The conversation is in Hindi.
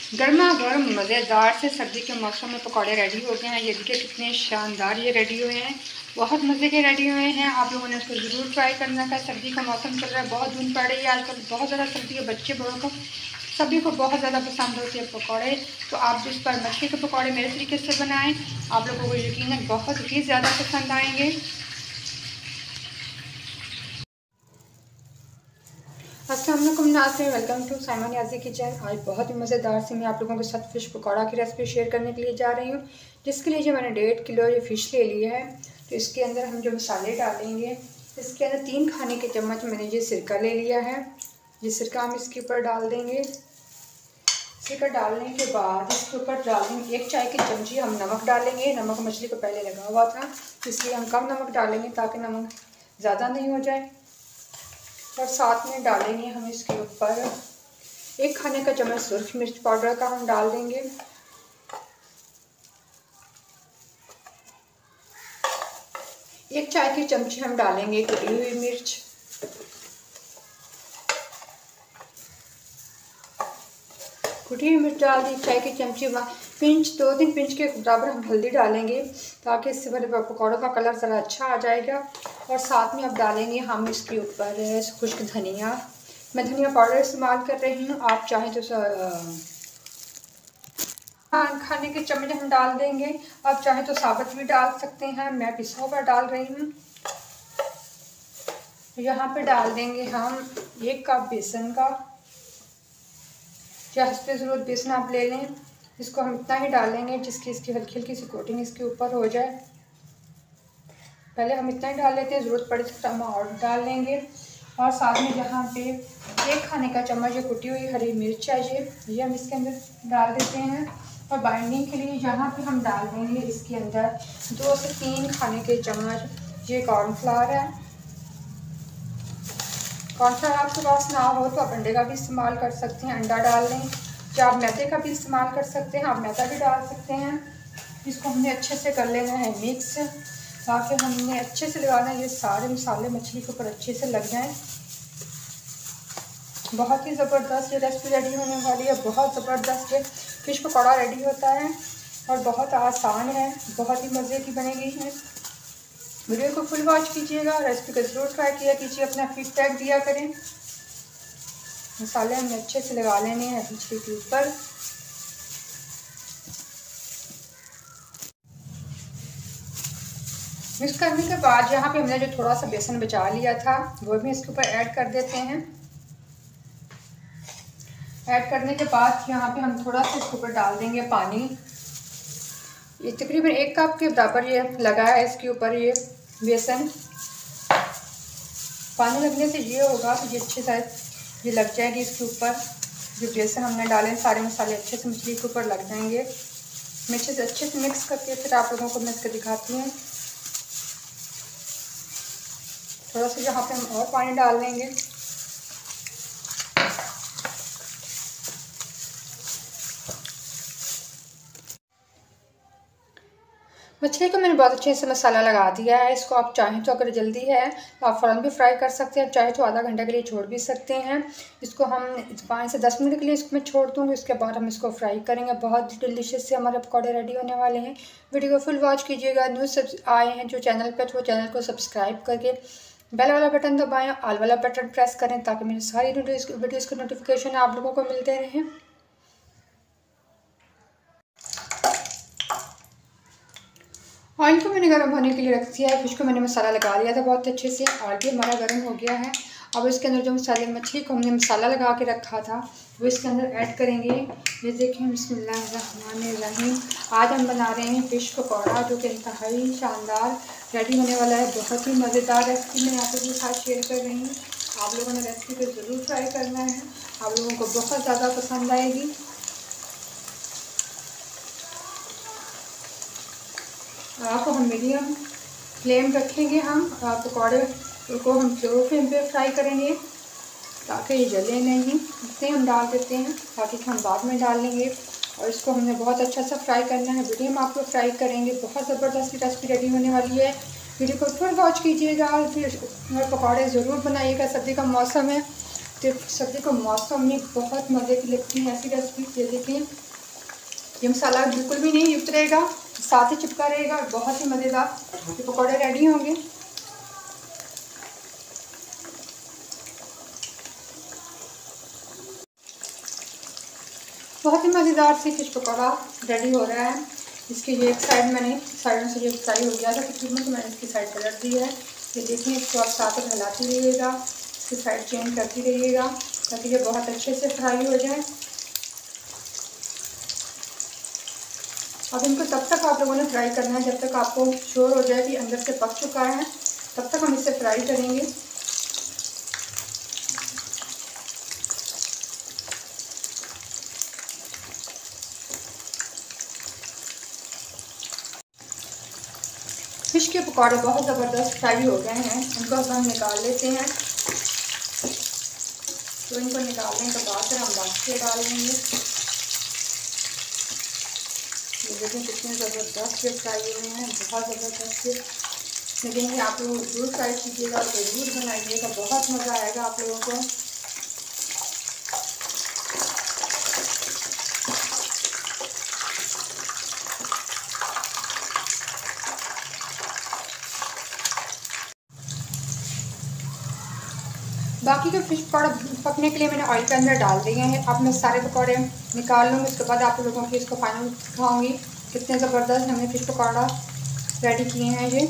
गर्मा गर्म मज़ेदार से सर्दी के मौसम में पकौड़े रेडी हो गए हैं। ये देखिए कितने शानदार ये रेडी हुए हैं, बहुत मज़े के रेडी हुए हैं। आप लोगों ने उसको ज़रूर ट्राई करना है। सर्दी का मौसम चल रहा है, बहुत धुंध पड़ रही है आजकल, बहुत ज़्यादा सर्दी है। बच्चे बड़ों को सभी को बहुत ज़्यादा पसंद होते हैं पकौड़े। तो आप जिस पर मछली के पकौड़े मेरे तरीके से बनाएं, आप लोगों को यकीनन बहुत ही ज़्यादा पसंद आएंगे। अस्सलाम वालेकुम नाज़रीन, welcome to Saima Niazi kitchen. आज बहुत ही मज़ेदार से मैं आप लोगों के साथ फ़िश पकौड़ा की रेसिपी शेयर करने के लिए जा रही हूँ, जिसके लिए जो मैंने 1.5 किलो ये फ़िश ले लिया है। तो इसके अंदर हम जो मसाले डालेंगे, इसके अंदर 3 खाने के चम्मच मैंने ये सिरका ले लिया है। ये सिरका हम इसके ऊपर डाल देंगे। सिरका डालने के बाद इसके ऊपर डालेंगे 1 चाय की चमची हम नमक डालेंगे। नमक मछली को पहले लगा हुआ था, इसलिए हम कम नमक डालेंगे ताकि नमक ज़्यादा नहीं हो जाए। और साथ में डालेंगे हम इसके ऊपर 1 खाने का चम्मच सुर्ख मिर्च पाउडर का हम डाल देंगे। एक चाय की चमची हम डालेंगे कुटी हुई मिर्च। कुटी हुई मिर्च डाल दी 1 चाय की चमची। पिंच 2-3 पिंच के बराबर हम हल्दी डालेंगे ताकि इससे बड़े पकौड़ों का कलर ज़रा अच्छा आ जाएगा। और साथ में अब डालेंगे हम इसके ऊपर खुश्क धनिया। मैं धनिया पाउडर इस्तेमाल कर रही हूँ, आप चाहें तो खाने के चम्मच हम डाल देंगे। आप चाहें तो साबुत भी डाल सकते हैं, मैं पिसा हुआ डाल रही हूँ। यहाँ पे डाल देंगे हम 1 कप बेसन का। जिस पे ज़रूरत बेसन आप ले लें, इसको हम इतना ही डालेंगे जिसकी इसकी हल्की हल्की सी कोटिंग इसके ऊपर हो जाए। पहले हम इतना ही डाल लेते हैं, ज़रूरत पड़े तो हम और डाल लेंगे। और साथ में यहाँ पे 1 खाने का चम्मच जो कुटी हुई हरी मिर्च है ये हम इसके अंदर डाल देते हैं। और बाइंडिंग के लिए यहाँ पे हम डाल देंगे इसके अंदर 2 से 3 खाने के चम्मच ये कॉर्नफ्लावर है। कॉर्नफ्लावर आपके पास ना हो तो आप अंडे का भी इस्तेमाल कर सकते हैं, अंडा डाल लें। या आप मैदे का भी इस्तेमाल कर सकते हैं, आप मैदा भी डाल सकते हैं। इसको हमने अच्छे से कर लेना है मिक्स, ताकि हमने अच्छे से लगाना है ये सारे मसाले मछली के ऊपर अच्छे से लग जाएं। बहुत ही ज़बरदस्त ये रेसिपी रेडी होने वाली है। बहुत ज़बरदस्त ये फ़िश पकौड़ा रेडी होता है और बहुत आसान है, बहुत ही मज़े की बनेगी है। वीडियो को फुल वॉच कीजिएगा, रेसिपी को ज़रूर ट्राई किया कीजिए, अपना फीडबैक दिया करें। मसाले हमने अच्छे से लगा लेने हैं मछली के ऊपर। मिक्स करने के बाद यहाँ पे हमने जो थोड़ा सा बेसन बचा लिया था वो भी इसके ऊपर ऐड कर देते हैं। ऐड करने के बाद यहाँ पे हम थोड़ा सा इसके ऊपर डाल देंगे पानी। ये तकरीबन 1 कप के बराबर ये लगा है इसके ऊपर ये बेसन। पानी लगने से ये होगा कि ये अच्छे से ये लग जाएगी इसके ऊपर। जो बेसन हमने डाले सारे मसाले अच्छे से मछली के ऊपर लग जाएंगे। मैं अच्छे से मिक्स करके फिर आप लोगों को मिक्स कर दिखाती हूँ। थोड़ा सा यहाँ पे हम और पानी डाल लेंगे। मछली को मैंने बहुत अच्छे से मसाला लगा दिया है। इसको आप चाहें तो अगर जल्दी है तो आप फ़ौरन भी फ्राई कर सकते हैं, चाहे तो आधा घंटा के लिए छोड़ भी सकते हैं। इसको हम 5 से 10 मिनट के लिए इसको मैं छोड़ दूँगी, उसके बाद हम इसको फ्राई करेंगे। बहुत डिलीशियस से हमारे पकौड़े रेडी होने वाले हैं। वीडियो को फुल वॉच कीजिएगा। न्यू आए हैं जो चैनल पर, तो चैनल को सब्सक्राइब करके बेल वाला बटन दबाएँ, ऑल वाला बटन प्रेस करें ताकि मेरी सारी वीडियोज़ के नोटिफिकेशन आप लोगों को मिलते रहें। ऑयल को मैंने गर्म होने के लिए रख दिया है। फिश को मैंने मसाला लगा दिया था बहुत अच्छे से, ऑयल भी हमारा गर्म हो गया है। अब इसके अंदर जो मसाले मछली को हमने मसाला लगा के रखा था वो इसके अंदर ऐड करेंगे। ये देखें, बिस्मिल्लाहिर्रहमानिर्रहीम। आज हम बना रहे हैं फ़िश पकौड़ा जो कि इंतहाई शानदार रेडी होने वाला है। बहुत ही मज़ेदार रेसिपी मैं आप लोगों के साथ शेयर कर रही हूँ। आप लोगों ने रेसिपी को ज़रूर ट्राई करना है, आप लोगों को बहुत ज़्यादा पसंद आएगी। आपको हम मीडियम फ्लेम रखेंगे। हम पकौड़े को हम स्लो फ्लेम पे फ्राई करेंगे ताकि ये जले नहीं। इतने हम डाल देते हैं ताकि हम बाद में डाल लेंगे। और इसको हमने बहुत अच्छा सा फ्राई करना है। वीडियो में आप लोग फ्राई करेंगे, बहुत ज़बरदस्त रेसिपी रेडी होने वाली है। वीडियो को फुल वॉच कीजिएगा और पकौड़े ज़रूर बनाइएगा। सर्दी का मौसम है, तो सब्ज़ी को मौसम में बहुत मज़े की लगती है ऐसी रेसिपी। ये देखें, ये मसाला बिल्कुल भी नहीं उतरेगा, साथ ही चिपका रहेगा, बहुत ही मज़ेदार ये पकौड़े रेडी होंगे। बहुत ही मज़ेदार सी फिश पकौड़ा रेडी हो रहा है। इसकी ये एक साइड मैंने साइडों से ये फ्राई हो गया था तकरीबन, तो मैंने इसकी साइड पलट दी है। ये देखिए, इसको आप साथ में हिलाती रहिएगा, इसकी साइड चेंज करती रहिएगा ताकि ये बहुत अच्छे से फ्राई हो जाए। अब इनको तब तक आप लोगों ने फ्राई करना है जब तक आपको श्योर हो जाए कि अंदर से पक चुका है, तब तक हम इसे फ्राई करेंगे। फिश के पकौड़े बहुत ज़बरदस्त फ्राई हो गए हैं, इनको अब हम निकाल लेते हैं। तो इनको निकालने के बाद फिर हम बाकी डाल लेंगे। ये देखिए कितने ज़बरदस्त ये फ्राई हुए हैं, बहुत ज़बरदस्त। लेकिन आप लोग ज़रूर ट्राई कीजिएगा, ज़रूर बनाइएगा, बहुत मज़ा आएगा आप लोगों को। बाकी के फिश पकौड़े पकने के लिए मैंने ऑयल के अंदर डाल दिए हैं। अब मैं सारे पकौड़े निकाल लूँगी, उसके बाद आप लोगों को इसको फाइनल दिखाऊँगी कितने ज़बरदस्त हमने फिश पकौड़ा रेडी किए हैं। ये